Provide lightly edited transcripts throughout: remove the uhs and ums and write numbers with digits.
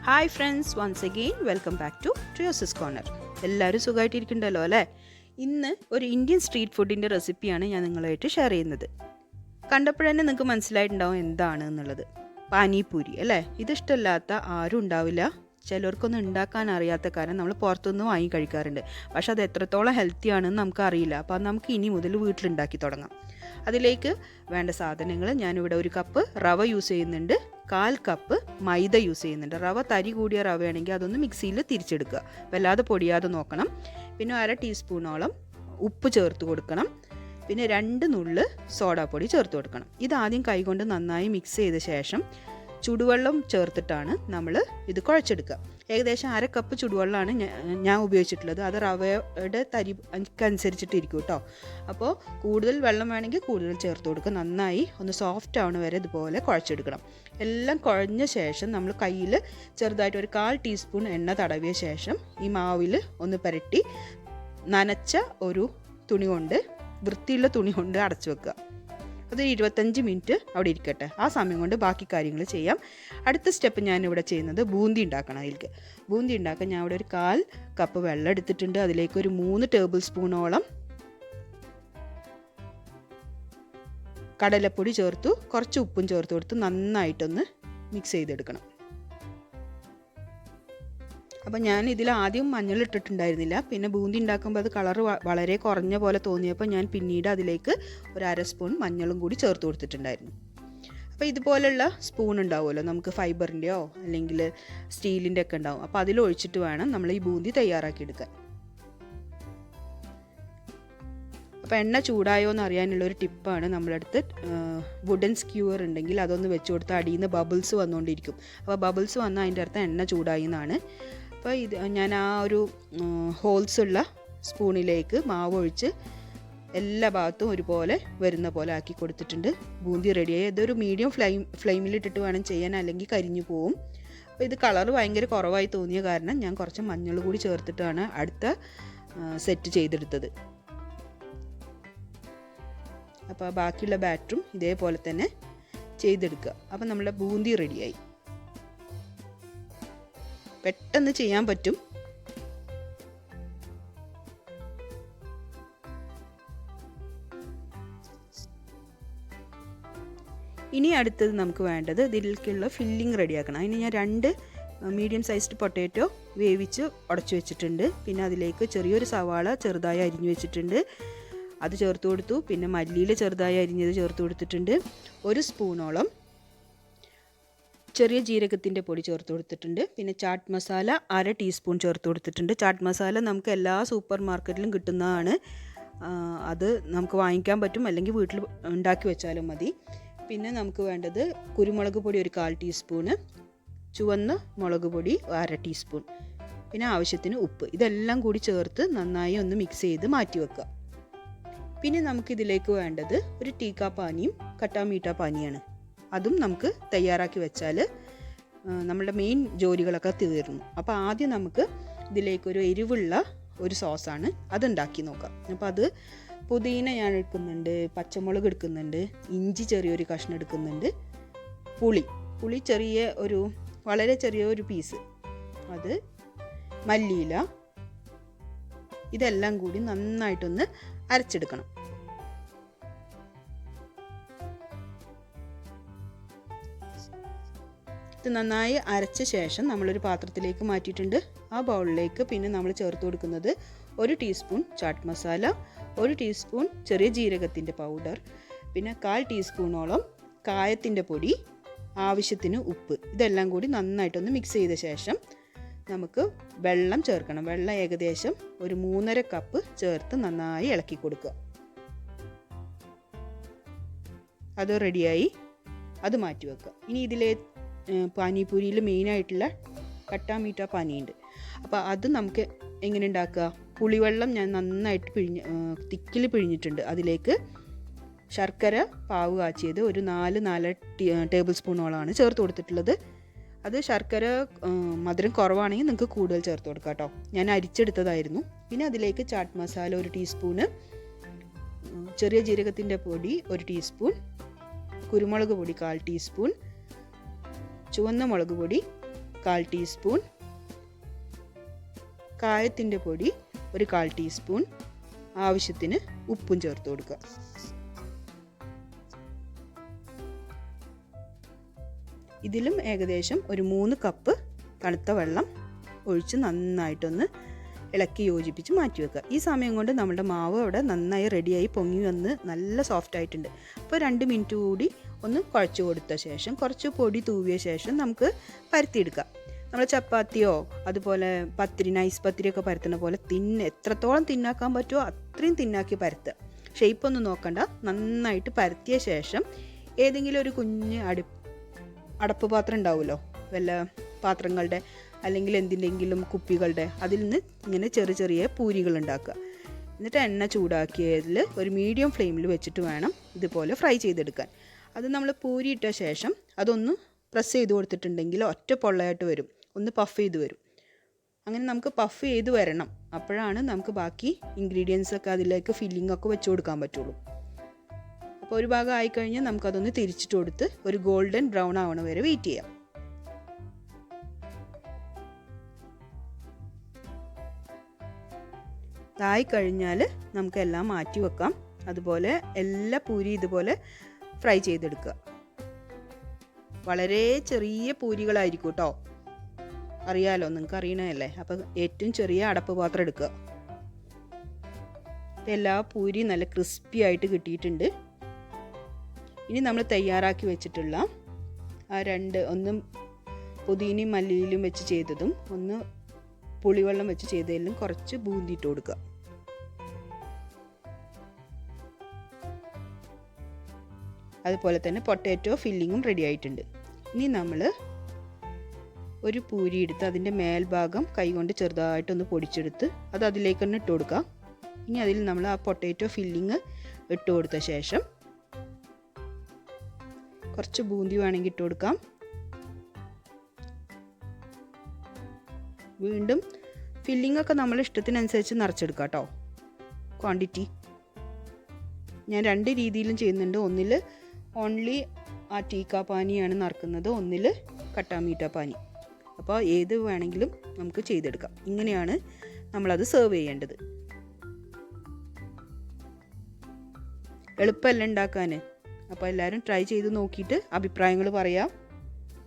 Hi friends, once again welcome back to Trio's corner. എല്ലാവരും സുഖമായിട്ടിരിക്കണ്ടല്ലോ അല്ലേ? ഇന്ന് ഒരു ഇന്ത്യൻ സ്ട്രീറ്റ് ഫുഡിൻ്റെ റെസിപ്പിയാണ് ഞാൻ നിങ്ങളുമായിട്ട് ഷെയർ ചെയ്യുന്നത്. കണ്ടപ്പോഴന്നെ നിങ്ങൾക്ക് മനസ്സിലായിട്ടുണ്ടാവും എന്താണ് എന്നുള്ളത്. പാനിപൂരി അല്ലേ? ഇതിഷ്ടമില്ലാത്ത ആരും ഉണ്ടാവില്ല. ചിലർക്കൊന്നും ഉണ്ടാക്കാൻ അറിയാത്ത കാരണം നമ്മൾ പുറത്തുനിന്ന് വാങ്ങി കഴിക്കാറുണ്ട്. പക്ഷെ അത് എത്രത്തോളം ഹെൽത്തി ആണെന്ന് നമുക്കറിയില്ല. അപ്പോൾ അത് നമുക്ക് ഇനി മുതൽ വീട്ടിലുണ്ടാക്കി തുടങ്ങാം. അതിലേക്ക് വേണ്ട സാധനങ്ങൾ ഞാനിവിടെ 1 കപ്പ് റവ യൂസ് ചെയ്യുന്നുണ്ട്, 1/4 കപ്പ് മൈദ യൂസ് ചെയ്യുന്നുണ്ട്. റവ തരി കൂടിയ റവയാണെങ്കിൽ അതൊന്ന് മിക്സിയിൽ തിരിച്ചെടുക്കുക, വല്ലാതെ പൊടിയാതെ നോക്കണം. പിന്നെ 1/2 ടീസ്പൂണോളം ഉപ്പ് ചേർത്ത് കൊടുക്കണം. പിന്നെ 2 നുള്ള് സോഡാപ്പൊടി ചേർത്ത് കൊടുക്കണം. ഇതാദ്യം കൈകൊണ്ട് നന്നായി മിക്സ് ചെയ്ത ശേഷം ചുടുവെള്ളം ചേർത്തിട്ടാണ് നമ്മൾ ഇത് കുഴച്ചെടുക്കുക. ഏകദേശം 1/2 കപ്പ് ചുടുവെള്ളമാണ് ഞാൻ ഉപയോഗിച്ചിട്ടുള്ളത്. അത് റവയുടെ തരിക്കനുസരിച്ചിട്ടിരിക്കും കേട്ടോ. അപ്പോൾ കൂടുതൽ വെള്ളം വേണമെങ്കിൽ കൂടുതൽ ചേർത്ത് കൊടുക്കുക. നന്നായി ഒന്ന് സോഫ്റ്റ് ആവണ വരെ ഇതുപോലെ കുഴച്ചെടുക്കണം. എല്ലാം കുഴഞ്ഞ ശേഷം നമ്മൾ കയ്യിൽ ചെറുതായിട്ട് 1/4 ടീസ്പൂൺ എണ്ണ തടവിയ ശേഷം ഈ മാവിൽ ഒന്ന് പുരട്ടി നനച്ച ഒരു തുണി കൊണ്ട്, വൃത്തിയുള്ള തുണി കൊണ്ട് അടച്ചു വെക്കുക. അത് 25 മിനിറ്റ് അവിടെ ഇരിക്കട്ടെ. ആ സമയം കൊണ്ട് ബാക്കി കാര്യങ്ങൾ ചെയ്യാം. അടുത്ത സ്റ്റെപ്പ് ഞാനിവിടെ ചെയ്യുന്നത് ബൂന്തി ഉണ്ടാക്കണം. അതിലേക്ക് ബൂന്തി ഉണ്ടാക്കാൻ ഞാൻ ഇവിടെ 1/4 കപ്പ് വെള്ളം എടുത്തിട്ടുണ്ട്. അതിലേക്ക് ഒരു 3 ടേബിൾ സ്പൂണോളം കടലപ്പൊടി ചേർത്തു, കുറച്ച് ഉപ്പും ചേർത്ത് കൊടുത്ത് നന്നായിട്ടൊന്ന് മിക്സ് ചെയ്തെടുക്കണം. അപ്പം ഞാൻ ഇതിൽ ആദ്യം മഞ്ഞൾ ഇട്ടിട്ടുണ്ടായിരുന്നില്ല. പിന്നെ ബൂന്തി ഉണ്ടാക്കുമ്പോൾ അത് കളറ് വളരെ കുറഞ്ഞ പോലെ തോന്നിയപ്പോൾ ഞാൻ പിന്നീട് അതിലേക്ക് 1/2 സ്പൂൺ മഞ്ഞളും കൂടി ചേർത്ത് കൊടുത്തിട്ടുണ്ടായിരുന്നു. അപ്പോൾ ഇതുപോലുള്ള സ്പൂൺ ഉണ്ടാവുമല്ലോ നമുക്ക്, ഫൈബറിൻ്റെയോ അല്ലെങ്കിൽ സ്റ്റീലിൻ്റെ ഒക്കെ ഉണ്ടാവും. അപ്പോൾ അതിലൊഴിച്ചിട്ട് വേണം നമ്മൾ ഈ ബൂന്തി തയ്യാറാക്കിയെടുക്കാൻ. അപ്പോൾ എണ്ണ ചൂടായോ എന്ന് അറിയാനുള്ളൊരു ടിപ്പാണ്, നമ്മളടുത്ത് വുഡൻ സ്ക്യൂവർ ഉണ്ടെങ്കിൽ അതൊന്ന് വെച്ച് കൊടുത്താൽ അടിയിൽ നിന്ന് ബബിൾസ് വന്നുകൊണ്ടിരിക്കും. അപ്പോൾ ബബിൾസ് വന്നാൽ അതിൻ്റെ അർത്ഥം എണ്ണ ചൂടായി എന്നാണ്. അപ്പോൾ ഇത് ഞാൻ ആ ഒരു ഹോൾസ് ഉള്ള സ്പൂണിലേക്ക് മാവ് ഒഴിച്ച് എല്ലാ ഭാഗത്തും ഒരുപോലെ വരുന്ന പോലെ ആക്കി കൊടുത്തിട്ടുണ്ട്. ബൂന്തി റെഡിയായി. ഇതൊരു മീഡിയം ഫ്ലെയിമിലിട്ടിട്ട് വേണം ചെയ്യാൻ, അല്ലെങ്കിൽ കരിഞ്ഞു പോവും. അപ്പോൾ ഇത് കളർ ഭയങ്കര കുറവായി തോന്നിയ കാരണം ഞാൻ കുറച്ച് മഞ്ഞൾ കൂടി ചേർത്തിട്ടാണ് അടുത്ത സെറ്റ് ചെയ്തെടുത്തത്. അപ്പോൾ ബാക്കിയുള്ള ബാറ്ററും ഇതേപോലെ തന്നെ ചെയ്തെടുക്കുക. അപ്പോൾ നമ്മുടെ ബൂന്തി റെഡിയായി. പെട്ടെന്ന് ചെയ്യാൻ പറ്റും. ഇനി അടുത്തത് നമുക്ക് വേണ്ടത് ഇതിലേക്കുള്ള ഫില്ലിംഗ് റെഡിയാക്കണം. അതിന് ഞാൻ 2 മീഡിയം സൈസ്ഡ് പൊട്ടാറ്റോ വേവിച്ച് ഉടച്ചു വെച്ചിട്ടുണ്ട്. പിന്നെ അതിലേക്ക് ചെറിയൊരു സവാള ചെറുതായി അരിഞ്ഞു വെച്ചിട്ടുണ്ട്, അത് ചേർത്ത് കൊടുത്തു. പിന്നെ മല്ലിയിൽ ചെറുതായി അരിഞ്ഞത് ചേർത്ത് കൊടുത്തിട്ടുണ്ട്. 1 സ്പൂണോളം ചെറിയ ജീരകത്തിൻ്റെ പൊടി ചേർത്ത് കൊടുത്തിട്ടുണ്ട്. പിന്നെ ചാട്ട് മസാല 1/2 ടീസ്പൂൺ ചേർത്ത് കൊടുത്തിട്ടുണ്ട്. ചാട്ട് മസാല നമുക്ക് എല്ലാ സൂപ്പർ മാർക്കറ്റിലും കിട്ടുന്നതാണ്. അത് നമുക്ക് വാങ്ങിക്കാൻ പറ്റും, അല്ലെങ്കിൽ വീട്ടിൽ ഉണ്ടാക്കി വെച്ചാലും മതി. പിന്നെ നമുക്ക് വേണ്ടത് കുരുമുളക് പൊടി 1/4 ടീസ്പൂണ്, ചുവന്ന മുളക് പൊടി 1/2 ടീസ്പൂൺ, പിന്നെ ആവശ്യത്തിന് ഉപ്പ്. ഇതെല്ലാം കൂടി ചേർത്ത് നന്നായി ഒന്ന് മിക്സ് ചെയ്ത് മാറ്റി വെക്കുക. പിന്നെ നമുക്കിതിലേക്ക് വേണ്ടത് 1 ടീക്കാ പാനിയും കട്ടാ മീഠാ പാനിയാണ്. അതും നമുക്ക് തയ്യാറാക്കി വെച്ചാൽ നമ്മളുടെ മെയിൻ ജോലികളൊക്കെ തീർന്നു. അപ്പോൾ ആദ്യം നമുക്ക് ഇതിലേക്കൊരു എരിവുള്ള ഒരു സോസാണ് അതുണ്ടാക്കി നോക്കാം. അപ്പോൾ അത് പുതിന ഞാൻ എടുക്കുന്നുണ്ട്, പച്ചമുളക് എടുക്കുന്നുണ്ട്, ഇഞ്ചി ചെറിയൊരു കഷ്ണം എടുക്കുന്നുണ്ട്, പുളി വളരെ ചെറിയൊരു പീസ്, അത് മല്ലിയില, ഇതെല്ലാം കൂടി നന്നായിട്ടൊന്ന് അരച്ചെടുക്കണം. ഇത് നന്നായി അരച്ച ശേഷം നമ്മളൊരു പാത്രത്തിലേക്ക് മാറ്റിയിട്ടുണ്ട്. ആ ബൗളിലേക്ക് പിന്നെ നമ്മൾ ചേർത്ത് കൊടുക്കുന്നത് 1 ടീസ്പൂൺ ചാട്ട് മസാല, 1 ടീസ്പൂൺ ചെറിയ ജീരകത്തിൻ്റെ പൗഡർ, പിന്നെ 1/4 ടീസ്പൂണോളം കായത്തിൻ്റെ പൊടി, ആവശ്യത്തിന് ഉപ്പ്. ഇതെല്ലാം കൂടി നന്നായിട്ടൊന്ന് മിക്സ് ചെയ്ത ശേഷം നമുക്ക് വെള്ളം ചേർക്കണം. വെള്ളം ഏകദേശം ഒരു 3.5 കപ്പ് ചേർത്ത് നന്നായി ഇളക്കി കൊടുക്കുക. അത് റെഡിയായി, അത് മാറ്റി വെക്കുക. ഇനി ഇതിലെ പാനിപൂരിയിൽ മെയിനായിട്ടുള്ള കട്ടാ മീഠാ പാനിയുണ്ട്. അപ്പോൾ അത് നമുക്ക് എങ്ങനെ ഉണ്ടാക്കുക? പുളിവെള്ളം ഞാൻ നന്നായിട്ട് തിക്കിൽ പിഴിഞ്ഞിട്ടുണ്ട്. അതിലേക്ക് ശർക്കര പാവ് കാച്ചിയത് ഒരു 4 ടേബിൾ സ്പൂണോളാണ് ചേർത്ത് കൊടുത്തിട്ടുള്ളത്. അത് ശർക്കര മധുരം കുറവാണെങ്കിൽ നിങ്ങൾക്ക് കൂടുതൽ ചേർത്ത് കൊടുക്കാം കേട്ടോ. ഞാൻ അരിച്ചെടുത്തതായിരുന്നു. പിന്നെ അതിലേക്ക് ചാട്ട് മസാല 1 ടീസ്പൂണ്, ചെറിയ ജീരകത്തിൻ്റെ പൊടി 1 ടീസ്പൂൺ, കുരുമുളക് പൊടി 1/4 ടീസ്പൂൺ, ചുവന്ന മുളക് പൊടി 1/4 ടീസ്പൂൺ, കായത്തിൻ്റെ പൊടി 1/4 ടീസ്പൂൺ, ആവശ്യത്തിന് ഉപ്പും ചേർത്ത് കൊടുക്കുക. ഇതിലും ഏകദേശം ഒരു 3 കപ്പ് തണുത്ത വെള്ളം ഒഴിച്ച് നന്നായിട്ടൊന്ന് ഇളക്കി യോജിപ്പിച്ച് മാറ്റി വെക്കുക. ഈ സമയം കൊണ്ട് നമ്മുടെ മാവ് അവിടെ നന്നായി റെഡിയായി പൊങ്ങി വന്ന് നല്ല സോഫ്റ്റ് ആയിട്ടുണ്ട്. അപ്പോൾ 2 മിനിറ്റ് കൂടി ഒന്ന് കുഴച്ച് കൊടുത്ത ശേഷം കുറച്ച് പൊടി തൂവിയ ശേഷം നമുക്ക് പരത്തിയെടുക്കാം. നമ്മൾ ചപ്പാത്തിയോ അതുപോലെ പത്തിരി, നൈസ് പത്തിരിയൊക്കെ പരത്തുന്ന പോലെ എത്രത്തോളം തിന്നാക്കാൻ പറ്റുമോ അത്രയും തിന്നാക്കി പരത്തുക. ഷേപ്പൊന്നും നോക്കണ്ട. നന്നായിട്ട് പരത്തിയ ശേഷം ഏതെങ്കിലും ഒരു കുഞ്ഞ് അടപ്പ് പാത്രം ഉണ്ടാവുമല്ലോ, വല്ല പാത്രങ്ങളുടെ അല്ലെങ്കിൽ എന്തിൻ്റെങ്കിലും കുപ്പികളുടെ, അതിൽ നിന്ന് ഇങ്ങനെ ചെറിയ ചെറിയ പൂരികൾ ഉണ്ടാക്കുക. എന്നിട്ട് എണ്ണ ചൂടാക്കിയതിൽ ഒരു മീഡിയം ഫ്ലെയിമിൽ വെച്ചിട്ട് വേണം ഇതുപോലെ ഫ്രൈ ചെയ്തെടുക്കാൻ. അത് നമ്മൾ പൂരി ഇട്ട ശേഷം അതൊന്ന് പ്രസ് ചെയ്ത് കൊടുത്തിട്ടുണ്ടെങ്കിൽ ഒറ്റ പൊള്ളയായിട്ട് വരും, ഒന്ന് പഫ് ചെയ്ത് വരും. അങ്ങനെ നമുക്ക് പഫ് ചെയ്ത് വരണം. അപ്പോഴാണ് നമുക്ക് ബാക്കി ഇൻഗ്രീഡിയൻസൊക്കെ അതിലേക്ക് ഫില്ലിങ്ങൊക്കെ വെച്ച് കൊടുക്കാൻ പറ്റുള്ളൂ. അപ്പോൾ ഒരു ഭാഗം ആയിക്കഴിഞ്ഞാൽ നമുക്കതൊന്ന് തിരിച്ചിട്ട് കൊടുത്ത് ഒരു ഗോൾഡൻ ബ്രൗൺ ആവണ വരെ വെയിറ്റ് ചെയ്യാം. ഇതായി കഴിഞ്ഞാൽ നമുക്കെല്ലാം മാറ്റി വെക്കാം. അതുപോലെ എല്ലാ പൂരി ഇതുപോലെ ഫ്രൈ ചെയ്തെടുക്കുക. വളരെ ചെറിയ പൂരികളായിരിക്കും കേട്ടോ, അറിയാലോ, നിങ്ങൾക്ക് അറിയണതല്ലേ. അപ്പോൾ ഏറ്റവും ചെറിയ അടപ്പ് പാത്രം എടുക്കുക. എല്ലാ പൂരി നല്ല ക്രിസ്പി ആയിട്ട് കിട്ടിയിട്ടുണ്ട്. ഇനി നമ്മൾ തയ്യാറാക്കി വെച്ചിട്ടുള്ള ആ ഒന്ന് പുതിനയും മല്ലിയിലും വെച്ച് ചെയ്തതും ഒന്ന് പുളിവെള്ളം വെച്ച് ചെയ്തതിലും കുറച്ച് ബൂന്തിയിട്ട് കൊടുക്കുക. അതുപോലെ തന്നെ പൊട്ടാറ്റോ ഫില്ലിങ്ങും റെഡി ആയിട്ടുണ്ട്. ഇനി നമ്മൾ ഒരു പൂരി എടുത്ത് അതിൻ്റെ മേൽഭാഗം കൈകൊണ്ട് ചെറുതായിട്ടൊന്ന് പൊടിച്ചെടുത്ത് അത് അതിലേക്ക് തന്നെ ഇട്ട് കൊടുക്കുക. ഇനി അതിൽ നമ്മൾ ആ പൊട്ടാറ്റോ ഫില്ലിങ് ഇട്ട് കൊടുത്ത ശേഷം കുറച്ച് ബൂന്തി വേണമെങ്കിൽ ഇട്ട് കൊടുക്കാം. വീണ്ടും ഫില്ലിങ്ങൊക്കെ നമ്മൾ ഇഷ്ടത്തിനനുസരിച്ച് നിറച്ചെടുക്കാം കേട്ടോ. ക്വാണ്ടിറ്റി ഞാൻ 2 രീതിയിലും ചെയ്യുന്നുണ്ട്. ഒന്നിൽ ഓൺലി ആ ടീക്ക പാനിയാണ് നിറക്കുന്നത്, ഒന്നിൽ കട്ടാ മീഠ പാനി. അപ്പോൾ ഏത് വേണമെങ്കിലും നമുക്ക് ചെയ്തെടുക്കാം. ഇങ്ങനെയാണ് നമ്മളത് സെർവ് ചെയ്യേണ്ടത്. എളുപ്പമല്ല ഉണ്ടാക്കാൻ. അപ്പോൾ എല്ലാവരും ട്രൈ ചെയ്ത് നോക്കിയിട്ട് അഭിപ്രായങ്ങൾ പറയാം.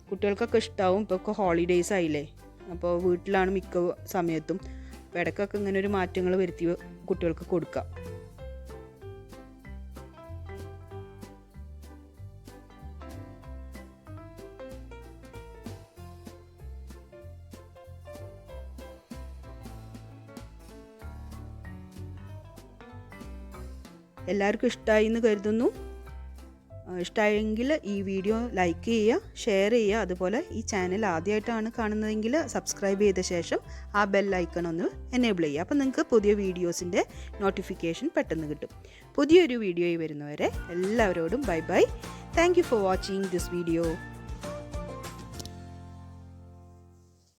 കുട്ടികൾക്കൊക്കെ ഇഷ്ടമാവും. ഇപ്പോൾ ഹോളിഡേയ്സ് ആയില്ലേ, അപ്പോൾ വീട്ടിലാണ് മിക്ക സമയത്തും. അപ്പോൾ ഇടയ്ക്കൊക്കെ ഇങ്ങനെ ഒരു മാറ്റങ്ങൾ വരുത്തി കുട്ടികൾക്ക് കൊടുക്കാം. എല്ലാവർക്കും ഇഷ്ടമായി എന്ന് കരുതുന്നു. ഇഷ്ടമായെങ്കിൽ ഈ വീഡിയോ ലൈക്ക് ചെയ്യുക, ഷെയർ ചെയ്യുക. അതുപോലെ ഈ ചാനൽ ആദ്യമായിട്ടാണ് കാണുന്നതെങ്കിൽ സബ്സ്ക്രൈബ് ചെയ്ത ശേഷം ആ ബെൽ ഐക്കൺ ഒന്ന് എനേബിൾ ചെയ്യുക. അപ്പോൾ നിങ്ങൾക്ക് പുതിയ വീഡിയോസിൻ്റെ നോട്ടിഫിക്കേഷൻ പെട്ടെന്ന് കിട്ടും. പുതിയൊരു വീഡിയോയിൽ വരുന്നവരെ എല്ലാവരോടും bye bye. Thank you for watching this video.